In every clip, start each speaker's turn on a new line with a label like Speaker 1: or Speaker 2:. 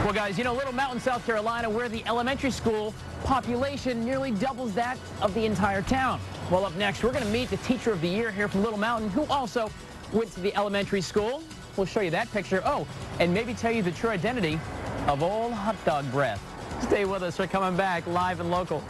Speaker 1: Well, guys, you know, Little Mountain, South Carolina, where the elementary school population nearly doubles that of the entire town. Well, up next, we're going to meet the Teacher of the Year here from Little Mountain, who also went to the elementary school. We'll show you that picture. Oh, and maybe tell you the true identity of old hot dog breath. Stay with us. We're coming back live and local.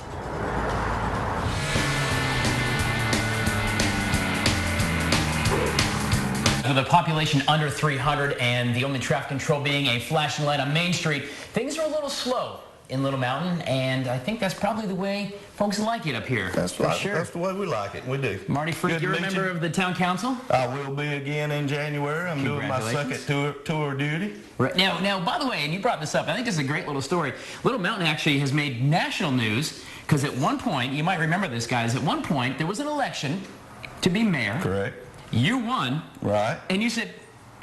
Speaker 1: With a population under 300 and the only traffic control being a flashing light on Main Street, things are a little slow in Little Mountain, and I think that's probably the way folks like it up here.
Speaker 2: That's right. Sure. That's the way we like it. We do.
Speaker 1: Marty Freak, you're a member of the town council?
Speaker 2: I will be again in January. I'm doing my second tour duty.
Speaker 1: Right. Now, by the way, and you brought this up, I think this is a great little story. Little Mountain actually has made national news because at one point, you might remember this, guys, at one point there was an election to be mayor.
Speaker 2: Correct.
Speaker 1: You won.
Speaker 2: Right.
Speaker 1: And you said,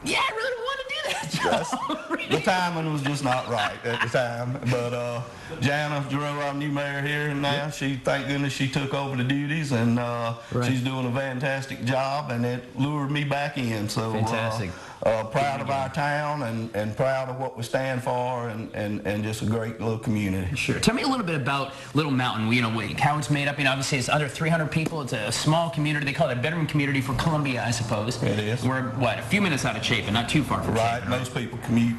Speaker 1: yeah, I really don't want to do that job.
Speaker 2: Yes. The timing was just not right at the time. But Jana Giroux, our new mayor here now, thank goodness she took over the duties, and she's doing a fantastic job, and it lured me back in. So
Speaker 1: fantastic.
Speaker 2: Proud of our town and proud of what we stand for, and just a great little community.
Speaker 1: Sure. Tell me a little bit about Little Mountain. You know, how it's made up. You know, obviously it's under 300 people. It's a small community. They call it a veteran community for Columbia, I suppose.
Speaker 2: It is.
Speaker 1: We're what, a few minutes out of Chapin, not too far from Chapin.
Speaker 2: Right. Most people commute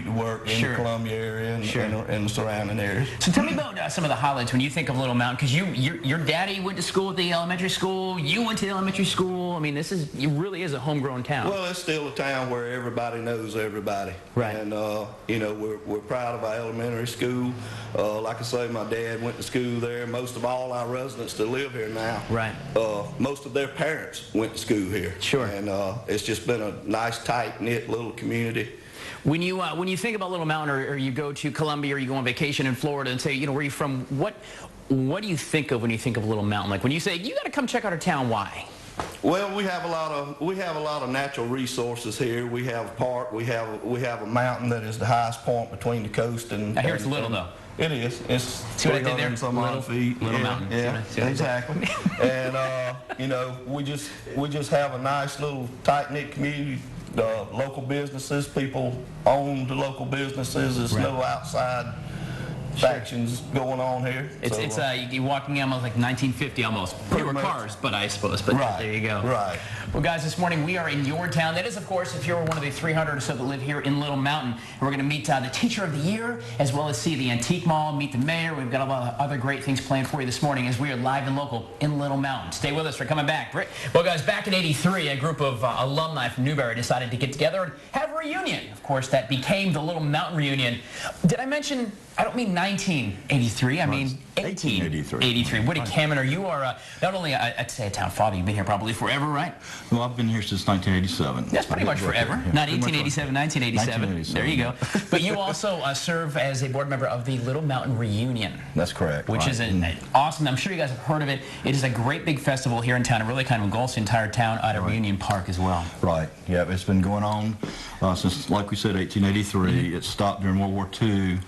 Speaker 2: to work in the Columbia area and the surrounding areas.
Speaker 1: So tell me about some of the highlights when you think of Little Mountain, because your daddy went to school at the elementary school, you went to the elementary school. I mean, it really is a homegrown town.
Speaker 2: Well, it's still a town where everybody knows everybody.
Speaker 1: Right.
Speaker 2: And, you know, we're proud of our elementary school. Like I say, my dad went to school there. Most of all our residents that live here now, most of their parents went to school here.
Speaker 1: Sure.
Speaker 2: And it's just been a nice, tight-knit little community.
Speaker 1: When you think about Little Mountain, or you go to Columbia, or you go on vacation in Florida and say, you know, where are you from? What do you think of when you think of Little Mountain? Like when you say you got to come check out our town, why?
Speaker 2: Well, we have a lot of natural resources here. We have a park. We have a mountain that is the highest point between the coast and.
Speaker 1: I hear it's little though.
Speaker 2: It is. It's 300 and some odd feet.
Speaker 1: Little mountain.
Speaker 2: Yeah, exactly. And you know, we just have a nice little tight-knit community. Local businesses, people own the local businesses. There's no outside factions going on here.
Speaker 1: It's you're walking almost like 1950 almost. Fewer cars, but I suppose. But there you go.
Speaker 2: Right.
Speaker 1: Well, guys, this morning we are in your town. That is, of course, if you're one of the 300 or so that live here in Little Mountain. And we're going to meet the Teacher of the Year, as well as see the Antique Mall, meet the mayor. We've got a lot of other great things planned for you this morning as we are live and local in Little Mountain. Stay with us. We're coming back. Well, guys, back in '83, a group of alumni from Newberry decided to get together and have a reunion. Of course, that became the Little Mountain reunion. Did I mention? I don't mean 1983. I mean 1883. Woody Kaminer, you are not only, I'd say, a town father. You've been here probably forever, right?
Speaker 3: Well, I've been here since 1987.
Speaker 1: That's pretty much forever. Not 1887, 1987. There you go. But you also serve as a board member of the Little Mountain Reunion.
Speaker 3: That's correct.
Speaker 1: Which is an awesome, I'm sure you guys have heard of it. It is a great big festival here in town. It really kind of engulfs the entire town out of Reunion Park as well.
Speaker 3: Right. Yeah, it's been going on since, like we said, 1883. It stopped during World War II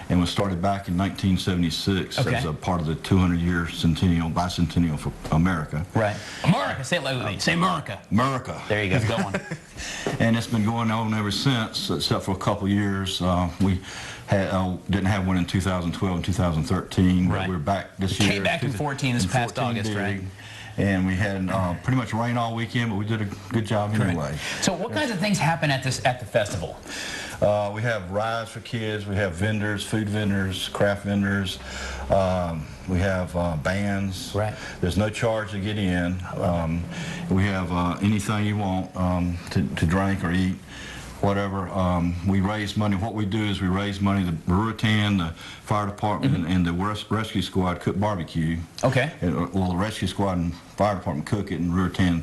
Speaker 3: and was started back in 1976 as a part of the 200-year bicentennial for America.
Speaker 1: Right. America. Say it loudly. Say America.
Speaker 3: America.
Speaker 1: There you go. Go on.
Speaker 3: And it's been going on ever since, except for a couple years. We didn't have one in 2012 and 2013, but we're back this year.
Speaker 1: Came back in 14 this past August, right?
Speaker 3: And we had pretty much rain all weekend, but we did a good job anyway.
Speaker 1: So what kinds of things happen at the festival?
Speaker 3: We have rides for kids. We have vendors, food vendors, craft vendors. We have bands.
Speaker 1: Right.
Speaker 3: There's no charge to get in. We have anything you want to drink or eat, whatever. We raise money. What we do is we raise money. The Ruritan, the fire department, and the rescue squad cook barbecue.
Speaker 1: Okay.
Speaker 3: Well, the rescue squad and fire department cook it, and Ruritan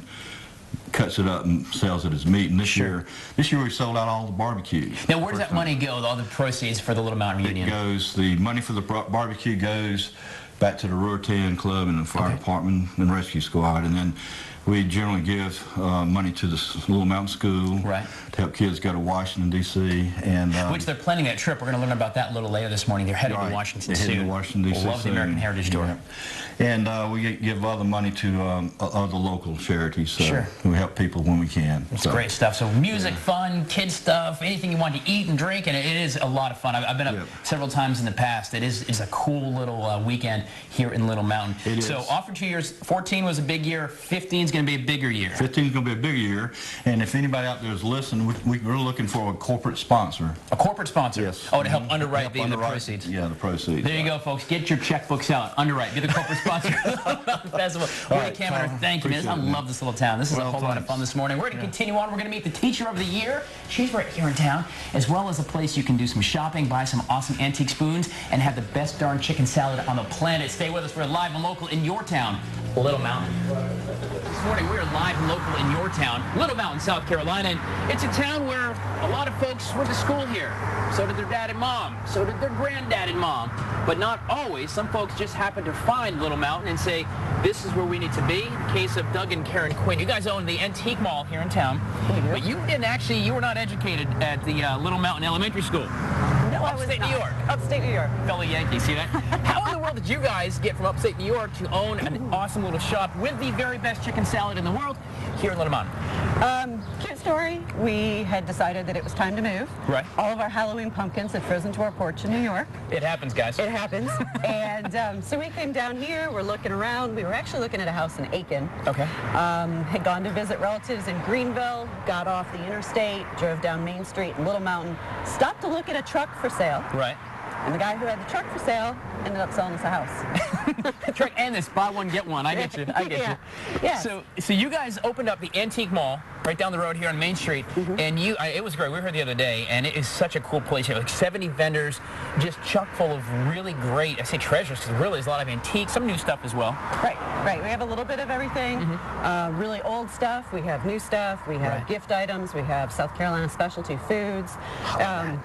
Speaker 3: cuts it up and sells it as meat. And this year we sold out all the barbecue.
Speaker 1: Now, where does that money go? All the proceeds for the Little Mountain Reunion?
Speaker 3: The money for the barbecue goes back to the Ruritan Club and the fire department and rescue squad, and then we generally give money to the Little Mountain School
Speaker 1: Right.
Speaker 3: to help kids go to Washington, D.C. and
Speaker 1: Which they're planning that trip. We're going to learn about that a little later this morning. They're headed to Washington
Speaker 3: They're heading
Speaker 1: soon.
Speaker 3: to Washington, D.C.
Speaker 1: Love the American Heritage Tour.
Speaker 3: Yeah. And we give other money to other local charities. So
Speaker 1: Sure.
Speaker 3: we help people when we can.
Speaker 1: It's great stuff. So music, fun, kids stuff, anything you want to eat and drink, and it is a lot of fun. I've been up several times in the past. It's a cool little weekend here in Little Mountain.
Speaker 3: It is.
Speaker 1: So off for 2 years. 14 was a big year. 15 is going to be a bigger year.
Speaker 3: 15 is going to be a bigger year. And if anybody out there is listening, we're looking for a corporate sponsor.
Speaker 1: A corporate sponsor?
Speaker 3: Yes.
Speaker 1: Oh, to help underwrite
Speaker 3: Help
Speaker 1: the
Speaker 3: underwrite,
Speaker 1: proceeds.
Speaker 3: Yeah, the proceeds.
Speaker 1: There you go, folks. Get your checkbooks out. Underwrite. Be the corporate sponsor of the Little Mountain Festival. Woody
Speaker 3: right,
Speaker 1: Cameron,
Speaker 3: Tom,
Speaker 1: thank you, man. I
Speaker 3: appreciate it,
Speaker 1: love this little town. This is a whole lot of fun this morning. We're going to continue on. We're going to meet the Teacher of the Year. She's right here in town, as well as a place you can do some shopping, buy some awesome antique spoons, and have the best darn chicken salad on the planet. Stay with us. We're live and local in your town, Little Mountain. This morning, we are live and local in your town, Little Mountain, South Carolina. And it's a town where a lot of folks went to school here. So did their dad and mom. So did their granddad and mom. But not always. Some folks just happen to find Little Mountain and say, this is where we need to be. In the case of Doug and Karen Quinn. You guys own the Antique Mall here in town. But you didn't actually, you were not educated at the Little Mountain Elementary School.
Speaker 4: No, I was
Speaker 1: Upstate
Speaker 4: not.
Speaker 1: New York.
Speaker 4: Upstate New York.
Speaker 1: Fellow Yankees, see that? How in the world did you guys get from upstate New York to own an awesome little shop with the very best chicken salad in the world here in Little Mountain?
Speaker 4: Cute story. We had decided that it was time to move.
Speaker 1: Right.
Speaker 4: All of our Halloween pumpkins had frozen to our porch in New York.
Speaker 1: It happens, guys.
Speaker 4: It happens. And so we came down here. We're looking around. We were actually looking at a house in Aiken.
Speaker 1: Okay.
Speaker 4: Had gone to visit relatives in Greenville, got off the interstate, drove down Main Street in Little Mountain, stopped to look at a truck for sale.
Speaker 1: Right.
Speaker 4: And the guy who had the truck for sale ended up selling us a house.
Speaker 1: Truck and this buy one get one. I get you. I get
Speaker 4: Yeah.
Speaker 1: you.
Speaker 4: Yeah.
Speaker 1: So you guys opened up the Antique Mall right down the road here on Main Street, and it was great. We were here the other day, and it is such a cool place. You have like 70 vendors, just chock full of really great, I say treasures, because really there's a lot of antiques, some new stuff as well.
Speaker 4: Right. We have a little bit of everything. Really old stuff. We have new stuff. We have gift items. We have South Carolina specialty foods.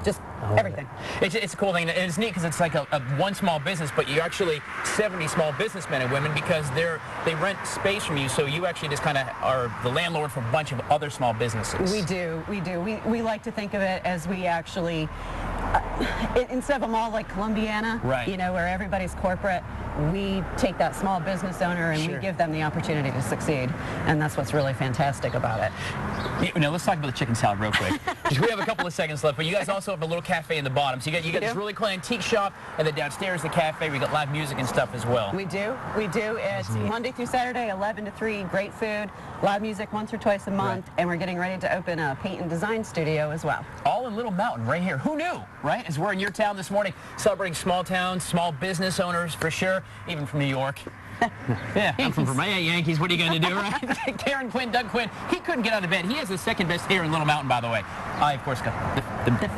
Speaker 4: Just everything.
Speaker 1: It's a cool thing, and it's neat because it's like a one small business, but you're actually 70 small businessmen and women because they rent space from you, so you actually just kind of are the landlord for a bunch of other small businesses.
Speaker 4: We do. We like to think of it as we actually, instead of a mall like Columbiana, where everybody's corporate, we take that small business owner and we give them the opportunity to succeed, and that's what's really fantastic about it.
Speaker 1: Now let's talk about the chicken salad real quick. We have a couple of seconds left, but you guys also have a little cafe in the bottom. So you got this really cool antique shop, and then downstairs the cafe. We got live music and stuff as well.
Speaker 4: We do. It's Monday through Saturday, 11 to 3. Great food, live music once or twice a month, and we're getting ready to open a paint and design studio as well.
Speaker 1: All in Little Mountain, right here. Who knew, right? As we're in your town this morning, celebrating small towns, small business owners for sure, even from New York. Yeah, I'm from Vermont. Yankees, what are you going to do, right? Karen Quinn, Doug Quinn, he couldn't get out of bed. He has the second best hair in Little Mountain, by the way. I, of course, got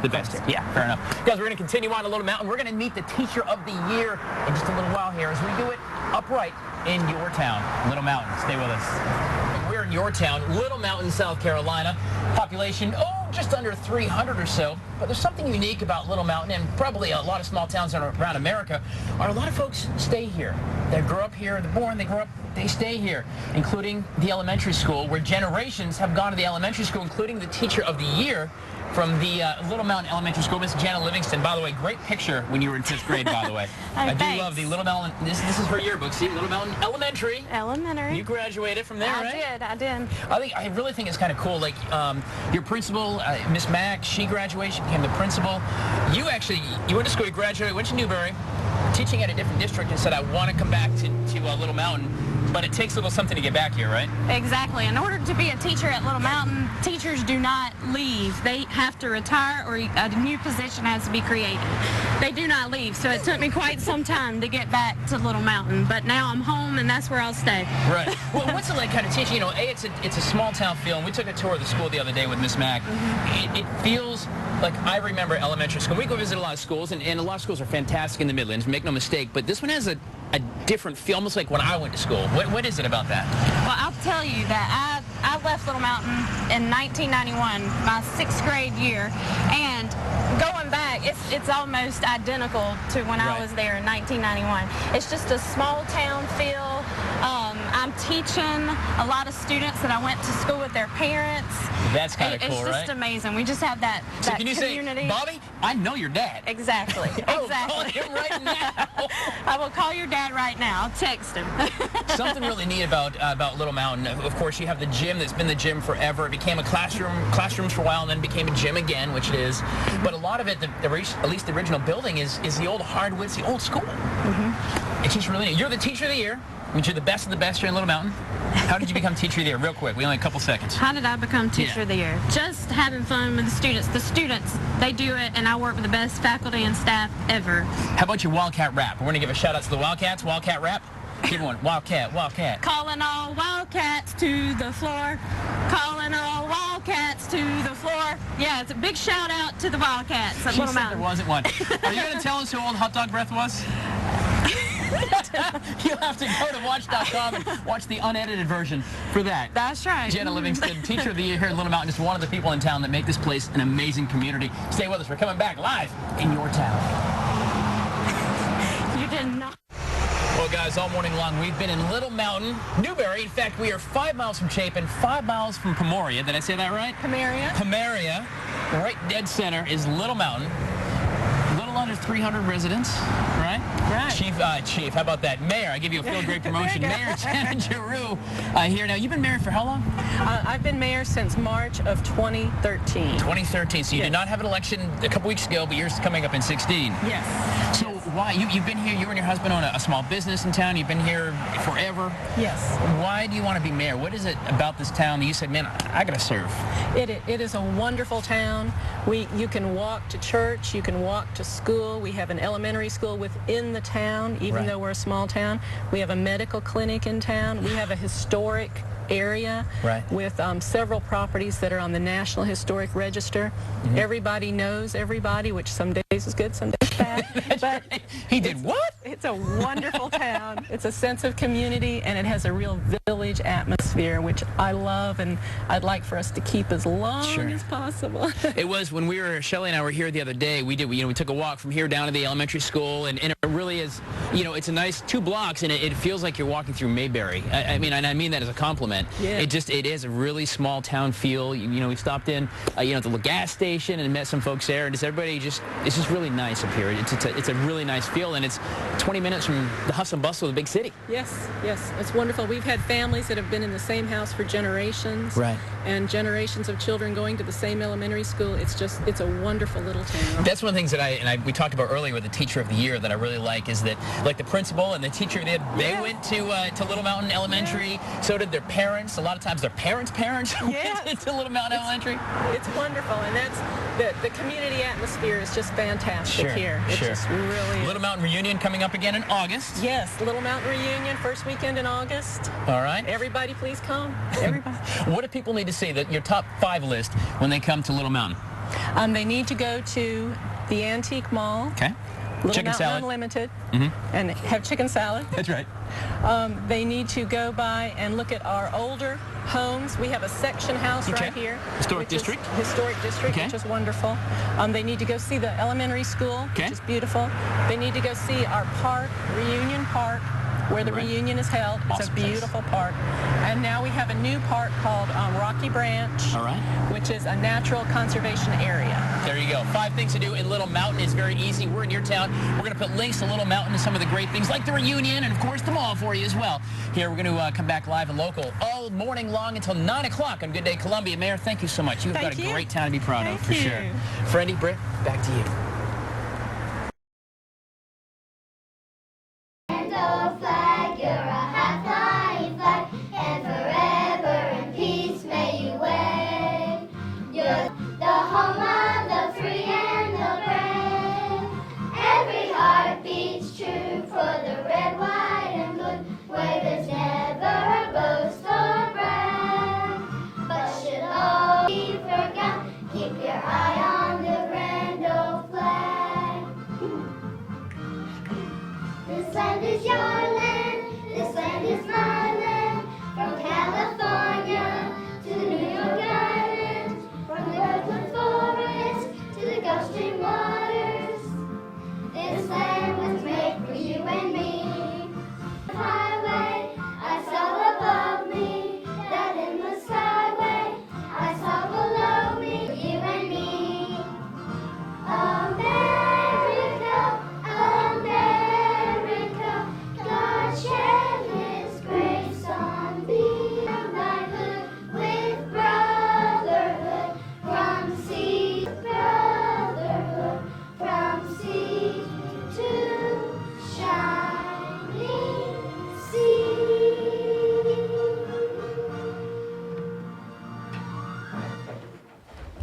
Speaker 1: the best. Yeah, fair enough. Guys, we're going to continue on to Little Mountain. We're going to meet the Teacher of the Year in just a little while here as we do it upright in your town, Little Mountain. Stay with us. We're in your town, Little Mountain, South Carolina. Population, just under 300 or so. But there's something unique about Little Mountain, and probably a lot of small towns around America, are a lot of folks stay here. They grow up here, they're born, they grow up, they stay here, including the elementary school, where generations have gone to the elementary school, including the Teacher of the Year from the Little Mountain Elementary School, Miss Jana Livingston. By the way, great picture when you were in 5th grade, by the way. I do love the Little Mountain, this is her yearbook, see, Little Mountain Elementary.
Speaker 5: Elementary.
Speaker 1: You graduated from there, right?
Speaker 5: I did.
Speaker 1: I really think it's kind of cool, like your principal, Miss Mack, she graduated, she became the principal. You went to school, you graduated, went to Newberry, teaching at a different district, and said, I want to come back to Little Mountain. But it takes a little something to get back here, right?
Speaker 5: Exactly. In order to be a teacher at Little Mountain, teachers do not leave. They have to retire or a new position has to be created. They do not leave. So it took me quite some time to get back to Little Mountain. But now I'm home and that's where I'll stay.
Speaker 1: Right. Well, what's it like kind of teaching? It's a small town feel. And we took a tour of the school the other day with Miss Mack. It feels like I remember elementary school. We go visit a lot of schools, and a lot of schools are fantastic in the Midlands, make no mistake. But this one has a different feel, almost like when I went to school. What is it about that?
Speaker 5: Well, I'll tell you that I left Little Mountain in 1991, my 6th grade year, and going back, it's almost identical to when I was there in 1991. It's just a small town feel. I I'm teaching a lot of students that I went to school with their parents.
Speaker 1: That's kind of cool,
Speaker 5: It's just
Speaker 1: right?
Speaker 5: amazing. We just have that,
Speaker 1: So
Speaker 5: that
Speaker 1: can you
Speaker 5: community.
Speaker 1: say, Bobby, I know your dad.
Speaker 5: Exactly.
Speaker 1: Oh,
Speaker 5: Exactly.
Speaker 1: call him right now.
Speaker 5: I will call your dad right now. I'll text him.
Speaker 1: Something really neat about Little Mountain, of course, you have the gym that's been the gym forever. It became a classrooms for a while, and then became a gym again, which it is. But a lot of it, at least the original building, is the old hardwoods, the old school. It's just really neat. You're the teacher of the year. I mean, you're the best of the best here in Little Mountain. How did you become teacher of the year? Real quick. We only have a couple seconds.
Speaker 5: How did I become teacher of the year? Just having fun with the students. The students, they do it, and I work with the best faculty and staff ever.
Speaker 1: How about your Wildcat rap? We're going to give a shout out to the Wildcats. Wildcat rap. Give one. Wildcat. Wildcat.
Speaker 5: Calling all Wildcats to the floor. Calling all Wildcats to the floor. Yeah, it's a big shout out to the Wildcats at
Speaker 1: She
Speaker 5: Little
Speaker 1: said
Speaker 5: Mountain.
Speaker 1: there wasn't one. Are you going to tell us who old Hot Dog Breath was? You'll have to go to watch.com and watch the unedited version for that.
Speaker 5: That's right.
Speaker 1: Jenna Livingston, teacher of the year here in Little Mountain, just one of the people in town that make this place an amazing community. Stay with us. We're coming back live in your town.
Speaker 5: You did not.
Speaker 1: Well, guys, all morning long, we've been in Little Mountain, Newberry. In fact, we are 5 miles from Chapin, 5 miles from Pomoria. Did I say that right?
Speaker 5: Pomeria.
Speaker 1: Pomeria, right dead center, is Little Mountain. Little under 300 residents, right?
Speaker 4: Right.
Speaker 1: Chief, how about that? Mayor, I give you a field great promotion.
Speaker 4: There you go.
Speaker 1: Mayor Jenna Giroux here. Now, you've been mayor for how long?
Speaker 4: I've been mayor since March of 2013.
Speaker 1: 2013. So you did not have an election a couple weeks ago, but yours is coming up in 16.
Speaker 4: Yes.
Speaker 1: So why? You've been here, you and your husband own a small business in town. You've been here forever.
Speaker 4: Yes.
Speaker 1: Why do you want to be mayor? What is it about this town that you said, man, I got to serve?
Speaker 4: It is a wonderful town. You can walk to church, you can walk to school. We have an elementary school within the town, even though we're a small town. We have a medical clinic in town. We have a historic area with several properties that are on the National Historic Register. Everybody knows everybody, which some days is good, some days bad. But
Speaker 1: he did what?
Speaker 4: It's a wonderful town. It's a sense of community, and it has a real village atmosphere, which I love, and I'd like for us to keep as long as possible.
Speaker 1: It was when Shelley and I were here the other day, we took a walk from here down to the elementary school, and it really is, it's a nice 2 blocks, and it feels like you're walking through Mayberry. I mean that as a compliment.
Speaker 4: Yeah.
Speaker 1: It is a really small town feel. We stopped in, at the little gas station and met some folks there, and it's just really nice up here. It's a really nice feel, and it's 20 minutes from the hustle and bustle of the big city.
Speaker 4: Yes, it's wonderful. We've had families that have been in the same house for generations.
Speaker 1: Right.
Speaker 4: And generations of children going to the same elementary school. It's a wonderful little town.
Speaker 1: That's one of the things that we talked about earlier with the teacher of the year that I really like is that, like the principal and the teacher of the year, they went to Little Mountain Elementary. So did their parents. A lot of times their parents' went to Little Mountain Elementary.
Speaker 4: It's wonderful, and that's the community atmosphere is just fantastic here. It's just really
Speaker 1: Little Mountain reunion coming up again in August.
Speaker 4: Yes, Little Mountain reunion, first weekend in August.
Speaker 1: All right.
Speaker 4: Everybody, please come. Everybody.
Speaker 1: What do people need to see? Your top 5 list when they come to Little Mountain?
Speaker 4: They need to go to the Antique Mall.
Speaker 1: Okay.
Speaker 4: Little
Speaker 1: Chicken
Speaker 4: Mountain
Speaker 1: salad.
Speaker 4: Unlimited, and have chicken salad.
Speaker 1: That's right.
Speaker 4: They need to go by and look at our older homes. We have a section house right here.
Speaker 1: Historic district.
Speaker 4: Historic district, which is wonderful. They need to go see the elementary school, which is beautiful. They need to go see our park, Reunion Park, where the reunion is held. It's a beautiful park. And now we have a new park called Rocky Branch, which is a natural conservation area.
Speaker 1: There you go. 5 things to do in Little Mountain is very easy. We're in your town. We're going to put links to Little Mountain and some of the great things like the reunion and, of course, the mall for you as well. Here, we're going to come back live and local all morning long until 9 o'clock on Good Day Columbia. Mayor, thank you so much. You've got a great town to be proud of, for sure. Friendy, Britt, back to you.
Speaker 6: This land is your land, this land is my land. From California to the New York Island, from the redwood forest to the Gulf Stream water.